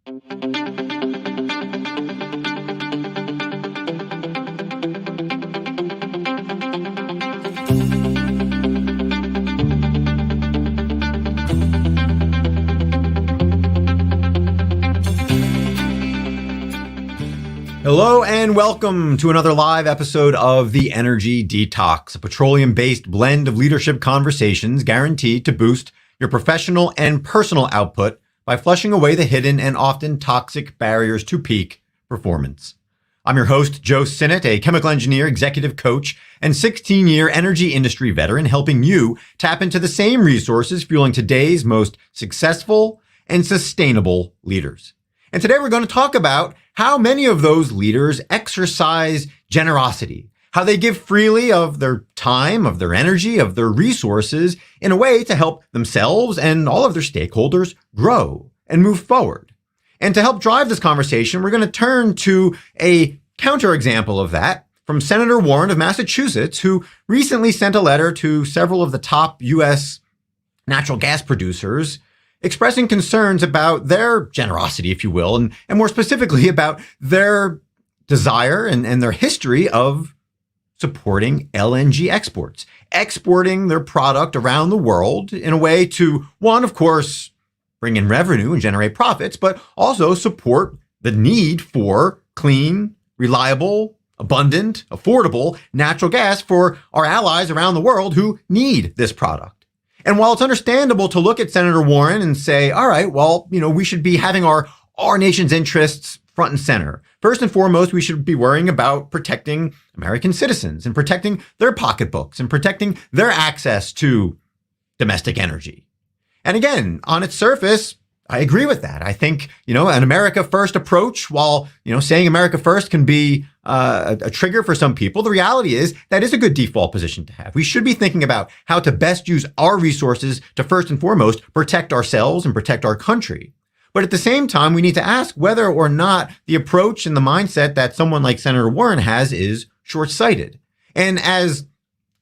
Hello and welcome to another live episode of the Energy Detox, a petroleum-based blend of leadership conversations guaranteed to boost your professional and personal output by flushing away the hidden and often toxic barriers to peak performance. I'm your host, Joe Sinnott, a chemical engineer, executive coach, and 16-year energy industry veteran, helping you tap into the same resources fueling today's most successful and sustainable leaders. And today we're going to talk about how many of those leaders exercise generosity, how they give freely of their time, of their energy, of their resources in a way to help themselves and all of their stakeholders grow and move forward. And to help drive this conversation, we're going to turn to a counterexample of that from Senator Warren of Massachusetts, who recently sent a letter to several of the top U.S. natural gas producers expressing concerns about their generosity, if you will, and more specifically about their desire and their history of supporting LNG exporting their product around the world in a way to, one, of course, bring in revenue and generate profits, but also support the need for clean, reliable, abundant, affordable natural gas for our allies around the world who need this product. And while it's understandable to look at Senator Warren and say, all right, well, we should be having our nation's interests front and center. First and foremost, we should be worrying about protecting American citizens and protecting their pocketbooks and protecting their access to domestic energy. And again, on its surface, I agree with that. I think, an America First approach, while, saying America First can be a trigger for some people, the reality is that is a good default position to have. We should be thinking about how to best use our resources to first and foremost protect ourselves and protect our country. But at the same time, we need to ask whether or not the approach and the mindset that someone like Senator Warren has is short-sighted. And as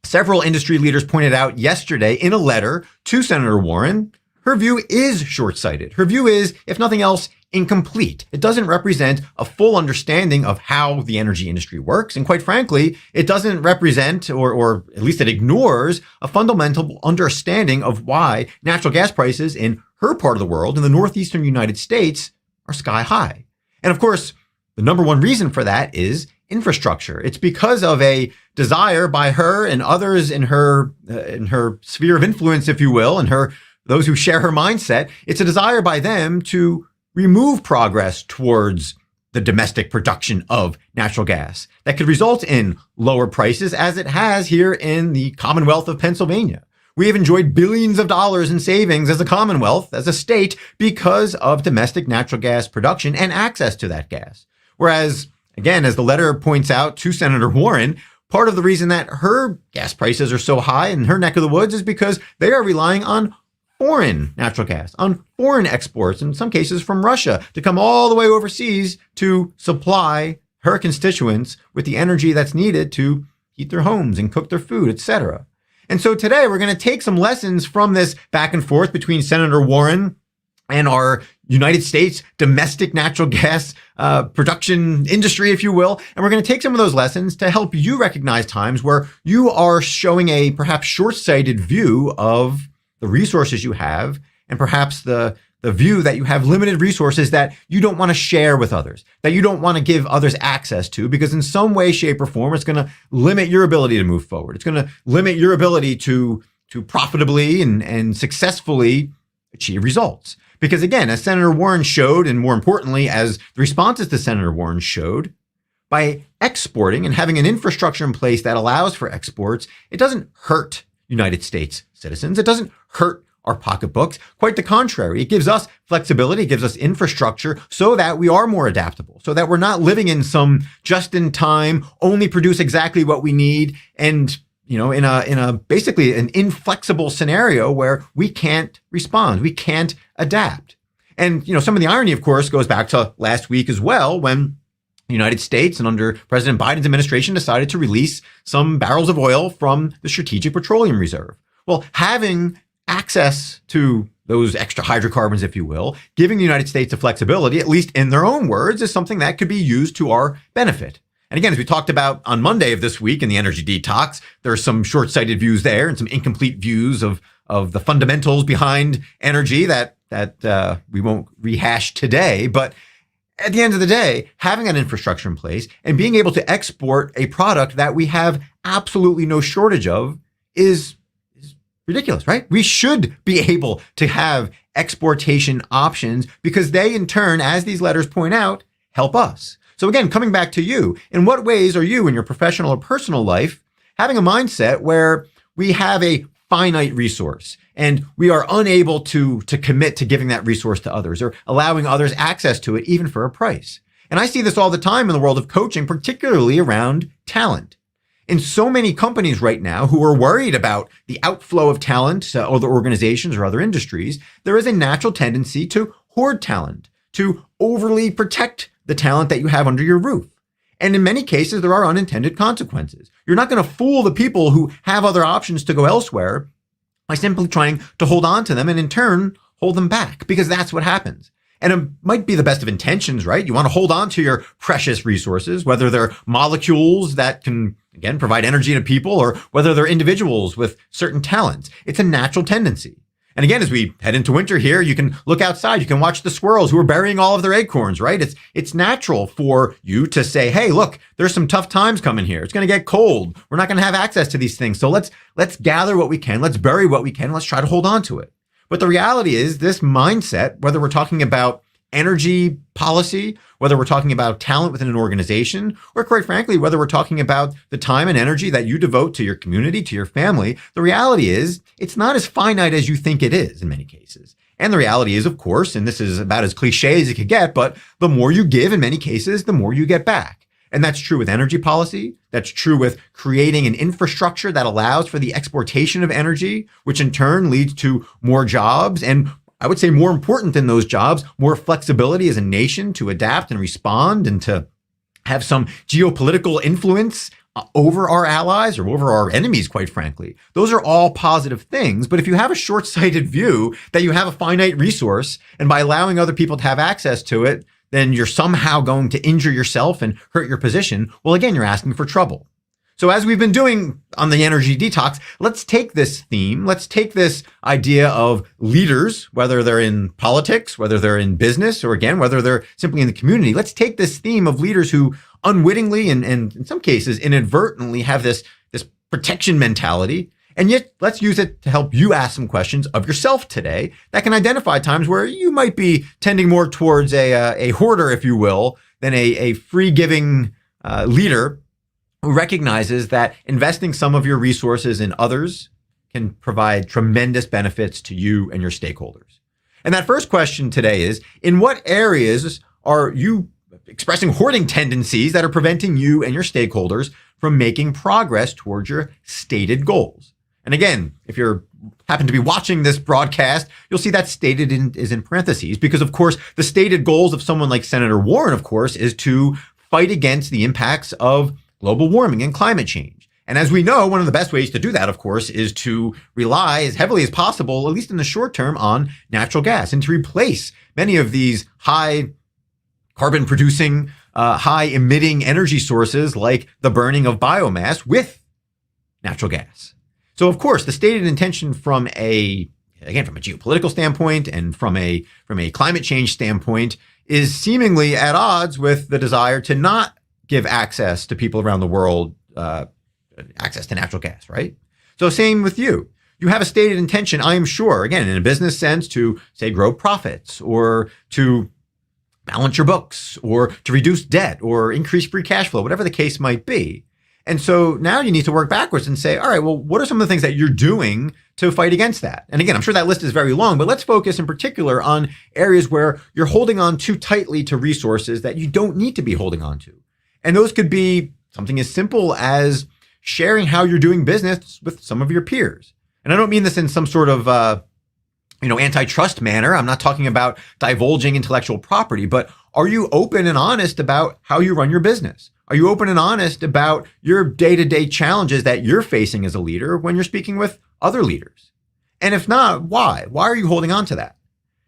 several industry leaders pointed out yesterday in a letter to Senator Warren, her view is short-sighted. Her view is, if nothing else, incomplete. It doesn't represent a full understanding of how the energy industry works. And quite frankly, it doesn't represent, or at least it ignores, a fundamental understanding of why natural gas prices in her part of the world, in the northeastern United States, are sky high. And of course, the number one reason for that is infrastructure. It's because of a desire by her and others in her sphere of influence, if you will, and those who share her mindset. It's a desire by them to remove progress towards the domestic production of natural gas that could result in lower prices, as it has here in the Commonwealth of Pennsylvania. We have enjoyed billions of dollars in savings as a Commonwealth, as a state, because of domestic natural gas production and access to that gas. Whereas, again, as the letter points out to Senator Warren, part of the reason that her gas prices are so high in her neck of the woods is because they are relying on foreign natural gas, on foreign exports, in some cases from Russia, to come all the way overseas to supply her constituents with the energy that's needed to heat their homes and cook their food, etc. And so today we're going to take some lessons from this back and forth between Senator Warren and our United States domestic natural gas production industry, if you will. And we're going to take some of those lessons to help you recognize times where you are showing a perhaps short-sighted view of the resources you have, and perhaps the view that you have limited resources that you don't want to share with others, that you don't want to give others access to, because in some way, shape, or form, it's going to limit your ability to move forward. It's going to limit your ability to profitably and successfully achieve results. Because again, as Senator Warren showed, and more importantly, as the responses to Senator Warren showed, by exporting and having an infrastructure in place that allows for exports, it doesn't hurt United States citizens. It doesn't hurt our pocketbooks. Quite the contrary. It gives us flexibility, it gives us infrastructure so that we are more adaptable, so that we're not living in some just-in-time, only produce exactly what we need, and in a basically an inflexible scenario where we can't respond, we can't adapt. And some of the irony, of course, goes back to last week as well, when the United States and under President Biden's administration decided to release some barrels of oil from the Strategic Petroleum Reserve. Well, having access to those extra hydrocarbons, if you will, giving the United States the flexibility, at least in their own words, is something that could be used to our benefit. And again, as we talked about on Monday of this week in the Energy Detox, there are some short-sighted views there and some incomplete views of the fundamentals behind energy that we won't rehash today. But at the end of the day, having that infrastructure in place and being able to export a product that we have absolutely no shortage of is ridiculous, right? We should be able to have exportation options because they, in turn, as these letters point out, help us. So again, coming back to you, in what ways are you in your professional or personal life having a mindset where we have a finite resource and we are unable to commit to giving that resource to others or allowing others access to it, even for a price? And I see this all the time in the world of coaching, particularly around talent. In so many companies right now who are worried about the outflow of talent to other organizations or other industries, there is a natural tendency to hoard talent, to overly protect the talent that you have under your roof. And in many cases, there are unintended consequences. You're not going to fool the people who have other options to go elsewhere by simply trying to hold on to them and in turn hold them back, because that's what happens. And it might be the best of intentions, right? You want to hold on to your precious resources, whether they're molecules that can, again, provide energy to people or whether they're individuals with certain talents. It's a natural tendency. And again, as we head into winter here, you can look outside, you can watch the squirrels who are burying all of their acorns, right? It's natural for you to say, hey, look, there's some tough times coming here. It's going to get cold. We're not going to have access to these things. So let's gather what we can. Let's bury what we can. Let's try to hold on to it. But the reality is this mindset, whether we're talking about energy policy, whether we're talking about talent within an organization, or quite frankly, whether we're talking about the time and energy that you devote to your community, to your family, the reality is it's not as finite as you think it is in many cases. And the reality is, of course, and this is about as cliche as it could get, but the more you give in many cases, the more you get back. And that's true with energy policy. That's true with creating an infrastructure that allows for the exportation of energy, which in turn leads to more jobs. And I would say more important than those jobs, more flexibility as a nation to adapt and respond and to have some geopolitical influence over our allies or over our enemies, quite frankly. Those are all positive things. But if you have a short-sighted view that you have a finite resource and by allowing other people to have access to it, then you're somehow going to injure yourself and hurt your position, well, again, you're asking for trouble. So as we've been doing on the Energy Detox, let's take this theme, let's take this idea of leaders, whether they're in politics, whether they're in business, or again, whether they're simply in the community. Let's take this theme of leaders who unwittingly and in some cases inadvertently have this protection mentality. And yet let's use it to help you ask some questions of yourself today that can identify times where you might be tending more towards a hoarder, if you will, than a free-giving leader who recognizes that investing some of your resources in others can provide tremendous benefits to you and your stakeholders. And that first question today is, in what areas are you expressing hoarding tendencies that are preventing you and your stakeholders from making progress towards your stated goals? And again, if you happen to be watching this broadcast, you'll see that stated is in parentheses because, of course, the stated goals of someone like Senator Warren, of course, is to fight against the impacts of global warming and climate change. And as we know, one of the best ways to do that, of course, is to rely as heavily as possible, at least in the short term, on natural gas and to replace many of these high carbon producing, high emitting energy sources like the burning of biomass with natural gas. So, of course, the stated intention from a geopolitical standpoint and from a climate change standpoint is seemingly at odds with the desire to not give access to people around the world, access to natural gas, right? So same with you. You have a stated intention, I am sure, again, in a business sense, to say grow profits or to balance your books or to reduce debt or increase free cash flow, whatever the case might be. And so now you need to work backwards and say, all right, well, what are some of the things that you're doing to fight against that? And again, I'm sure that list is very long, but let's focus in particular on areas where you're holding on too tightly to resources that you don't need to be holding on to. And those could be something as simple as sharing how you're doing business with some of your peers. And I don't mean this in some sort of, antitrust manner. I'm not talking about divulging intellectual property, but are you open and honest about how you run your business? Are you open and honest about your day-to-day challenges that you're facing as a leader when you're speaking with other leaders? And if not, why? Why are you holding on to that?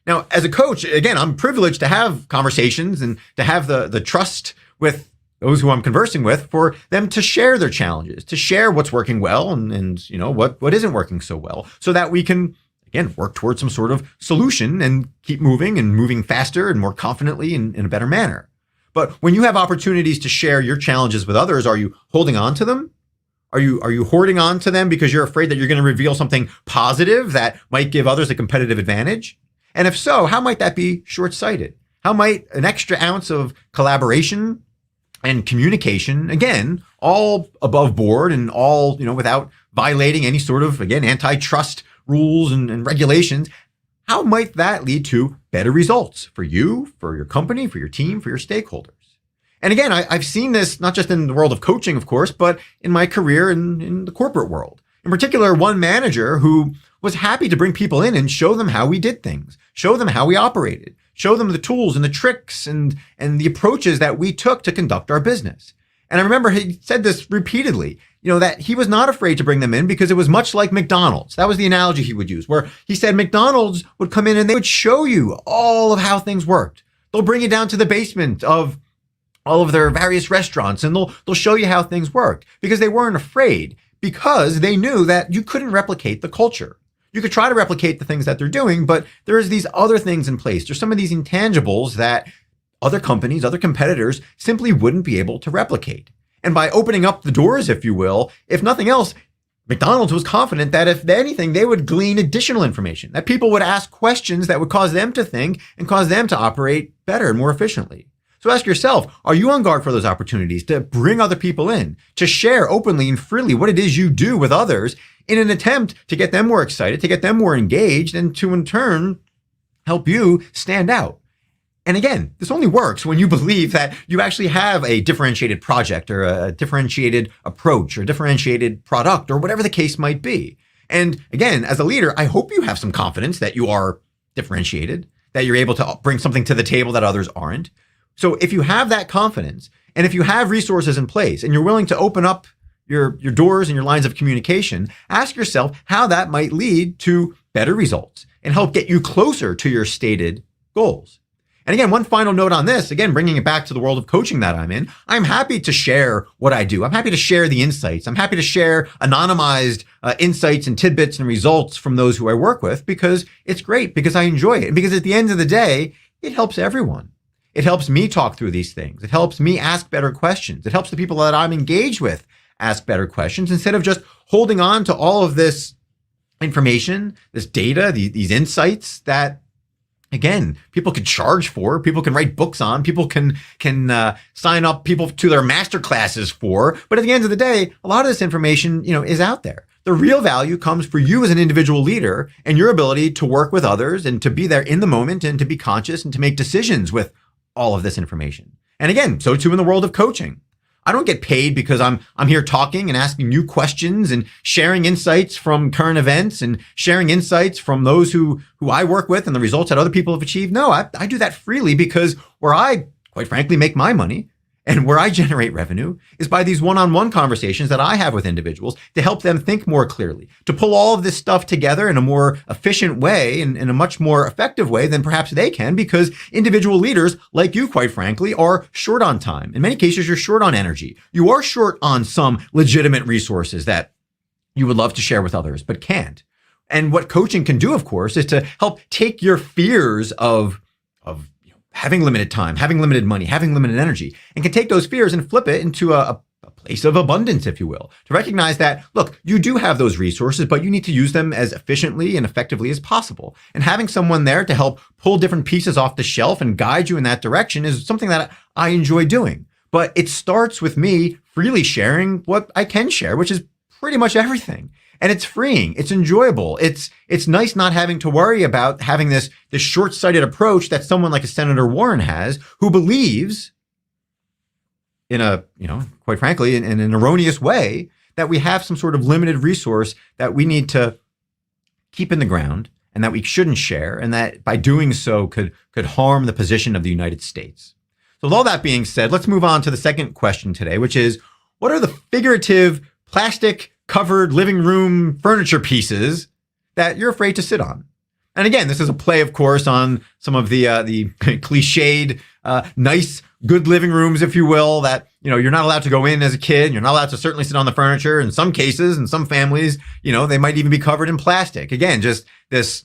Now, as a coach, again, I'm privileged to have conversations and to have the trust with those who I'm conversing with for them to share their challenges, to share what's working well and what isn't working so well, so that we can, again, work towards some sort of solution and keep moving and moving faster and more confidently in a better manner. But when you have opportunities to share your challenges with others, are you holding on to them? Are you hoarding on to them because you're afraid that you're going to reveal something positive that might give others a competitive advantage? And if so, how might that be short-sighted? How might an extra ounce of collaboration and communication, again, all above board and all, without violating any sort of, again, antitrust rules and regulations, how might that lead to better results for you, for your company, for your team, for your stakeholders? And again, I've seen this not just in the world of coaching, of course, but in my career in the corporate world. In particular, one manager who was happy to bring people in and show them how we did things, show them how we operated, show them the tools and the tricks and the approaches that we took to conduct our business. And I remember he said this repeatedly, that he was not afraid to bring them in because it was much like McDonald's. That was the analogy he would use, where he said McDonald's would come in and they would show you all of how things worked. They'll bring you down to the basement of all of their various restaurants and they'll show you how things worked because they weren't afraid, because they knew that you couldn't replicate the culture. You could try to replicate the things that they're doing, but there's these other things in place. There's some of these intangibles that other companies, other competitors simply wouldn't be able to replicate. And by opening up the doors, if you will, if nothing else, McDonald's was confident that if anything, they would glean additional information, that people would ask questions that would cause them to think and cause them to operate better and more efficiently. So ask yourself, are you on guard for those opportunities to bring other people in, to share openly and freely what it is you do with others in an attempt to get them more excited, to get them more engaged, and to in turn help you stand out? And again, this only works when you believe that you actually have a differentiated project or a differentiated approach or a differentiated product or whatever the case might be. And again, as a leader, I hope you have some confidence that you are differentiated, that you're able to bring something to the table that others aren't. So if you have that confidence and if you have resources in place and you're willing to open up your doors and your lines of communication, ask yourself how that might lead to better results and help get you closer to your stated goals. And again, one final note on this, again, bringing it back to the world of coaching that I'm in, I'm happy to share what I do. I'm happy to share the insights. I'm happy to share anonymized insights and tidbits and results from those who I work with, because it's great, because I enjoy it. And because at the end of the day, it helps everyone. It helps me talk through these things. It helps me ask better questions. It helps the people that I'm engaged with ask better questions instead of just holding on to all of this information, this data, these insights that, again, people can charge for, people can write books on, people can sign up people to their master classes for. But at the end of the day, a lot of this information, is out there. The real value comes for you as an individual leader and your ability to work with others and to be there in the moment and to be conscious and to make decisions with all of this information. And again, so too in the world of coaching. I don't get paid because I'm here talking and asking you questions and sharing insights from current events and sharing insights from those who I work with and the results that other people have achieved. No, I do that freely because where I, quite frankly, make my money and where I generate revenue is by these one-on-one conversations that I have with individuals to help them think more clearly, to pull all of this stuff together in a more efficient way and in a much more effective way than perhaps they can, because individual leaders like you, quite frankly, are short on time. In many cases, you're short on energy. You are short on some legitimate resources that you would love to share with others, but can't. And what coaching can do, of course, is to help take your fears of having limited time, having limited money, having limited energy, and can take those fears and flip it into a place of abundance, if you will, to recognize that, look, you do have those resources, but you need to use them as efficiently and effectively as possible. And having someone there to help pull different pieces off the shelf and guide you in that direction is something that I enjoy doing. But it starts with me freely sharing what I can share, which is pretty much everything. And it's freeing. It's enjoyable. It's nice not having to worry about having this short-sighted approach that someone like a Senator Warren has, who believes in quite frankly, in an erroneous way, that we have some sort of limited resource that we need to keep in the ground and that we shouldn't share, and that by doing so could harm the position of the United States. So with all that being said, let's move on to the second question today, which is, what are the figurative plastic covered living room furniture pieces that you're afraid to sit on. And again, this is a play, of course, on some of the cliched, nice, good living rooms, if you will, that, you're not allowed to go in as a kid. You're not allowed to certainly sit on the furniture. In some cases, in some families, they might even be covered in plastic. Again, just this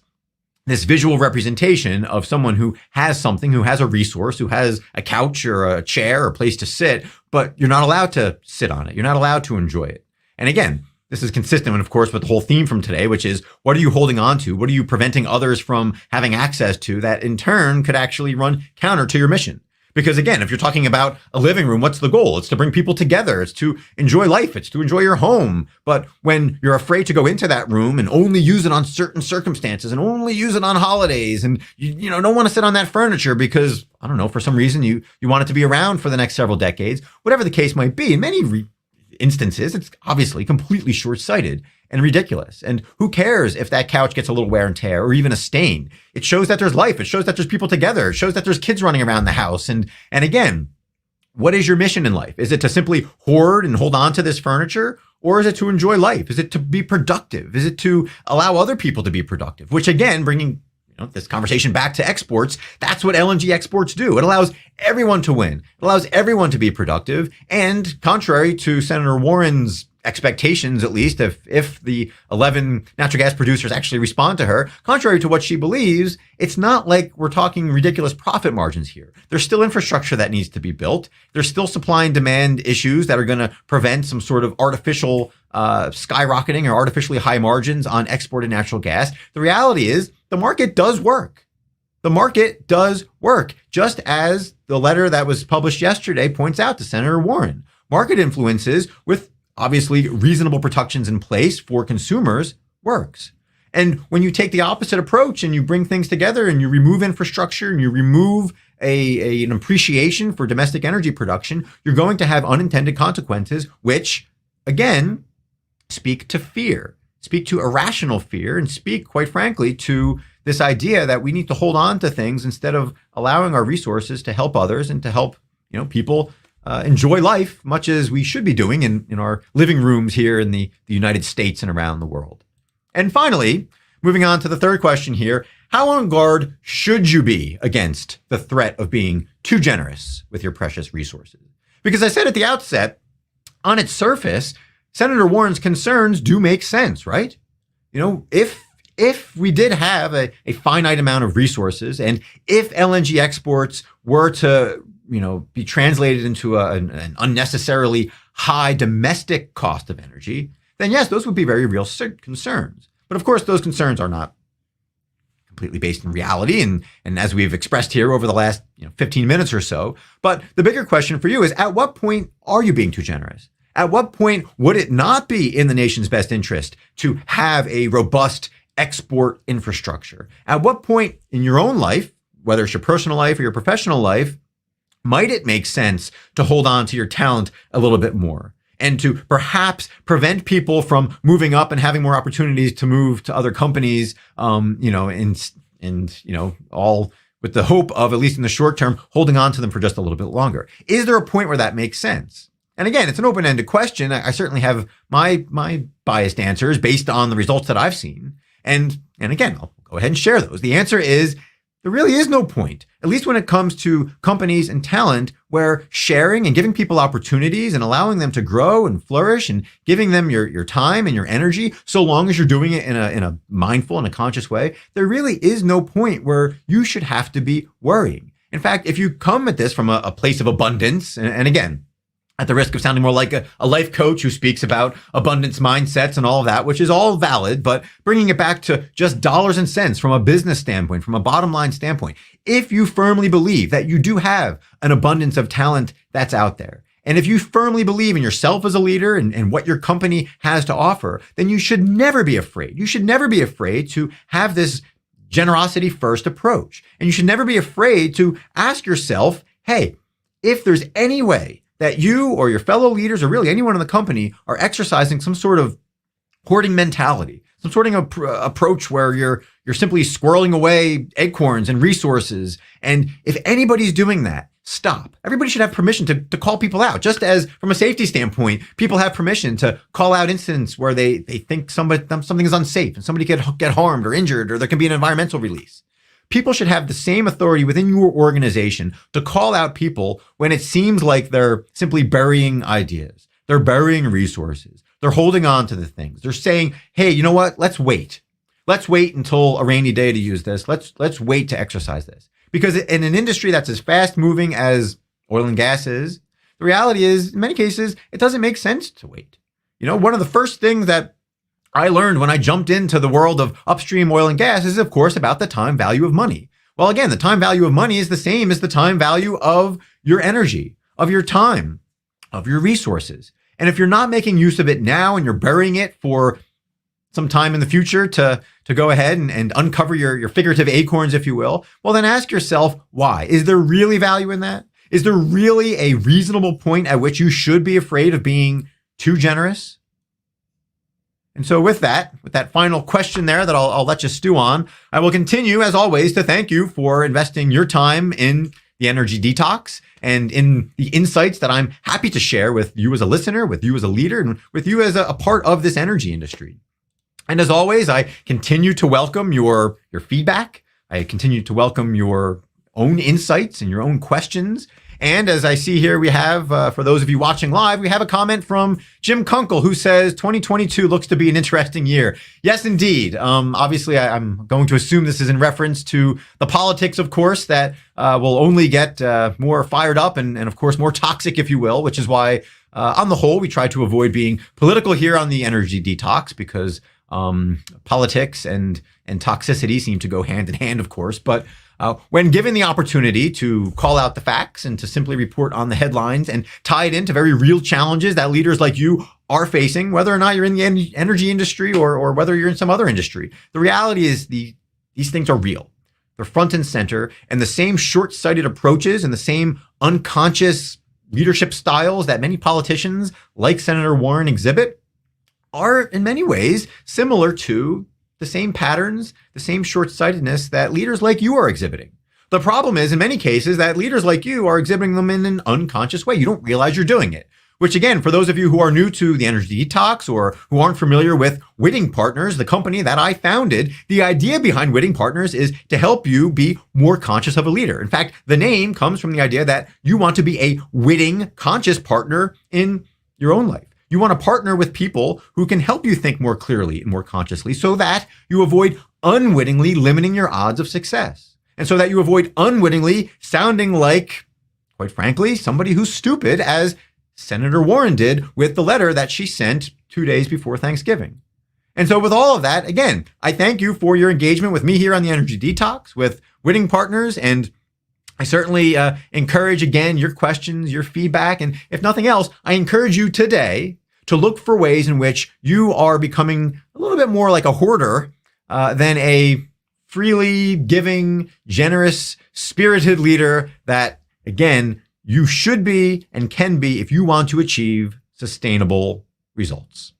visual representation of someone who has something, who has a resource, who has a couch or a chair or a place to sit, but you're not allowed to sit on it. You're not allowed to enjoy it. And again, this is consistent, of course, with the whole theme from today, which is, what are you holding on to? What are you preventing others from having access to that in turn could actually run counter to your mission? Because again, if you're talking about a living room, what's the goal? It's to bring people together. It's to enjoy life. It's to enjoy your home. But when you're afraid to go into that room and only use it on certain circumstances and only use it on holidays, and you don't want to sit on that furniture because, I don't know, for some reason you want it to be around for the next several decades, whatever the case might be, in many instances, it's obviously completely short-sighted and ridiculous. And who cares if that couch gets a little wear and tear or even a stain? It shows that there's life. It shows that there's people together. It shows that there's kids running around the house. And again, what is your mission in life? Is it to simply hoard and hold on to this furniture? Or is it to enjoy life? Is it to be productive? Is it to allow other people to be productive? Which again, bringing this conversation back to exports, that's what LNG exports do. It allows everyone to win. It allows everyone to be productive. And contrary to Senator Warren's expectations, at least, if the 11 natural gas producers actually respond to her, contrary to what she believes, it's not like we're talking ridiculous profit margins here. There's still infrastructure that needs to be built. There's still supply and demand issues that are going to prevent some sort of artificial skyrocketing or artificially high margins on exported natural gas. The reality is the market does work. The market does work, just as the letter that was published yesterday points out to Senator Warren. Market influences with obviously reasonable protections in place for consumers works. And when you take the opposite approach and you bring things together and you remove infrastructure and you remove an appreciation for domestic energy production, you're going to have unintended consequences, which again, speak to fear, speak to irrational fear, and speak, quite frankly, to this idea that we need to hold on to things instead of allowing our resources to help others and to help people enjoy life, much as we should be doing in our living rooms here in the United States and around the world. And finally, moving on to the third question here, how on guard should you be against the threat of being too generous with your precious resources? Because I said at the outset, on its surface, Senator Warren's concerns do make sense, right? If we did have a finite amount of resources, and if LNG exports were to be translated into an unnecessarily high domestic cost of energy, then yes, those would be very real concerns. But of course, those concerns are not completely based in reality, and as we've expressed here over the last 15 minutes or so. But the bigger question for you is, at what point are you being too generous? At what point would it not be in the nation's best interest to have a robust export infrastructure? At what point in your own life, whether it's your personal life or your professional life, might it make sense to hold on to your talent a little bit more and to perhaps prevent people from moving up and having more opportunities to move to other companies, all with the hope of, at least in the short term, holding on to them for just a little bit longer? Is there a point where that makes sense? And again, it's an open-ended question. I certainly have my biased answers based on the results that I've seen. And again, I'll go ahead and share those. The answer is, there really is no point, at least when it comes to companies and talent, where sharing and giving people opportunities and allowing them to grow and flourish and giving them your time and your energy, so long as you're doing it in a mindful and a conscious way, there really is no point where you should have to be worrying. In fact, if you come at this from a place of abundance, and again, at the risk of sounding more like a life coach who speaks about abundance mindsets and all of that, which is all valid, but bringing it back to just dollars and cents from a business standpoint, from a bottom line standpoint, if you firmly believe that you do have an abundance of talent that's out there, and if you firmly believe in yourself as a leader and what your company has to offer, then you should never be afraid. You should never be afraid to have this generosity first approach. And you should never be afraid to ask yourself, hey, if there's any way that you or your fellow leaders or really anyone in the company are exercising some sort of hoarding mentality, some sort of approach where you're simply squirreling away acorns and resources. And if anybody's doing that, stop. Everybody should have permission to call people out, just as from a safety standpoint, people have permission to call out incidents where they think something is unsafe and somebody could get harmed or injured, or there can be an environmental release. People should have the same authority within your organization to call out people when it seems like they're simply burying ideas. They're burying resources. They're holding on to the things. They're saying, hey, you know what? Let's wait. Let's wait until a rainy day to use this. Let's wait to exercise this. Because in an industry that's as fast moving as oil and gas is, the reality is, in many cases, it doesn't make sense to wait. One of the first things that I learned when I jumped into the world of upstream oil and gas is, of course, about the time value of money. Well, again, the time value of money is the same as the time value of your energy, of your time, of your resources. And if you're not making use of it now and you're burying it for some time in the future to go ahead and uncover your figurative acorns, if you will, well, then ask yourself, why? Is there really value in that? Is there really a reasonable point at which you should be afraid of being too generous? And so with that final question there that I'll let you stew on, I will continue, as always, to thank you for investing your time in the Energy Detox and in the insights that I'm happy to share with you as a listener, with you as a leader, and with you as a part of this energy industry. And as always, I continue to welcome your feedback. I continue to welcome your own insights and your own questions. And as I see here, we have, for those of you watching live, we have a comment from Jim Kunkel, who says 2022 looks to be an interesting year. Yes, indeed. Obviously, I'm going to assume this is in reference to the politics, of course, that will only get more fired up and, of course, more toxic, if you will, which is why, on the whole, we try to avoid being political here on the Energy Detox, because politics and toxicity seem to go hand in hand, of course. But when given the opportunity to call out the facts and to simply report on the headlines and tie it into very real challenges that leaders like you are facing, whether or not you're in the energy industry or whether you're in some other industry, the reality is these things are real. They're front and center, and the same short-sighted approaches and the same unconscious leadership styles that many politicians like Senator Warren exhibit are in many ways similar to the same patterns, the same short-sightedness that leaders like you are exhibiting. The problem is, in many cases, that leaders like you are exhibiting them in an unconscious way. You don't realize you're doing it. Which, again, for those of you who are new to the Energy Detox or who aren't familiar with Witting Partners, the company that I founded, the idea behind Witting Partners is to help you be more conscious of a leader. In fact, the name comes from the idea that you want to be a witting, conscious partner in your own life. You want to partner with people who can help you think more clearly and more consciously so that you avoid unwittingly limiting your odds of success. And so that you avoid unwittingly sounding like, quite frankly, somebody who's stupid, as Senator Warren did with the letter that she sent 2 days before Thanksgiving. And so with all of that, again, I thank you for your engagement with me here on the Energy Detox, with Witting Partners, and I certainly encourage, again, your questions, your feedback, and if nothing else, I encourage you today to look for ways in which you are becoming a little bit more like a hoarder than a freely giving, generous, spirited leader that, again, you should be and can be if you want to achieve sustainable results.